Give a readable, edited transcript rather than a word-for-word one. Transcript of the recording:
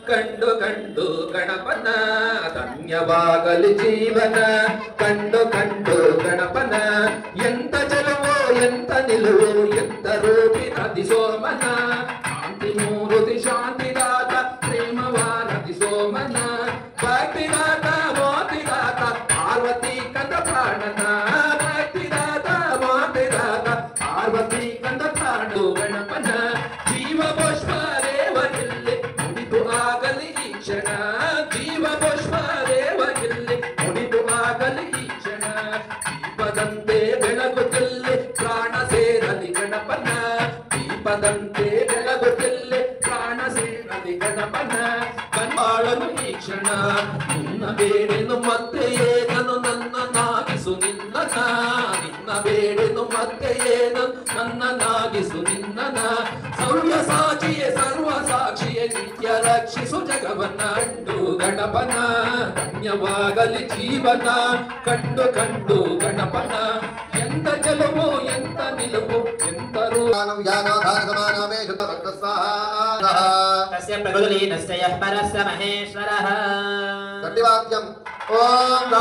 ಕಂಡು ಕಂಡು ಗಣಪನ ಧನ್ಯವಾಗಲಿ ಜೀವನ ಕಂಡು ಕಂಡು ಗಣಪನ ಎಂತ ಚಲವೋ ಎಂತ ನಿಲುವು ಎಂತ ರೂಪಿನದಿ ಸೋಮನ ಶಾಂತಿ ಮೂರುತಿ ಶಾಂತಿದಾತ ಪ್ರೇಮವಾನದಿ ಸೋಮನ ಭಕ್ತಿದಾತ ಮೋತಿದಾತ ಪಾರ್ವತಿ ಕಂದ ಪ್ರಾಣನ ಭಕ್ತಿದಾತ ಮೋತಿದಾತ ಪಾರ್ವತಿ ಕಂದ ಪ್ರಾಣ ಗಣಪನ ಜೀವ ಪುಷ್ಪ ರೇವನಿಲ್ಲಿ ಮುಡಿದು ಆಗಲಿ ಈ ಕ್ಷಣ ಜೀವ ಪುಷ್ಪ ರೇವನಿಲ್ಲಿ ಮುಡಿದು ಆಗಲಿ ಈ ಕ್ಷಣ ದೀಪದಂತೆ ಬೆಳಗುತ್ತಿಲ್ಲಿ ಪ್ರಾಣ ಸೇರಲಿ ಗಣಪನ ದೀಪದಂತೆ ಬೆಳಗುತ್ತಿಲ್ಲಿ ಪ್ರಾಣ ಸೇರಲಿ ಗಣಪನ ಕಣ್ಣಾಳನು ಈ ಕ್ಷಣ ನಿನ್ನ ಬೇಡೆನು ಮತ್ತೆ ಏನನು ನನ್ನನಾಗಿಸು ನಿನ್ನನ ನಿನ್ನ ಬೇಡೆನು ಮತ್ತೆ ಏನು ನನ್ನನಾಗಿಸು ನಿನ್ನನ ಸೌರ್ಯ ಸಾಕ್ಷಿಯೇ ಸರ್ವ ಸಾಕ್ಷಿಯೇ ನಿತ್ಯ ರಕ್ಷಿಸು ಜಗವನ್ನ ಕಂಡು ಗಣಪನ ಧನ್ಯವಾಗಲಿ ಜೀವನ ಕಂಡು ಕಂಡು ಗಣಪನ ಎಂತ ಚೆಲುವು ಎಂತ ನಿಲುವು ಎಂತ तस्य प्रगुलीनस्य यः परस्य महेश्वरः गट्टिवाक्यम् ओम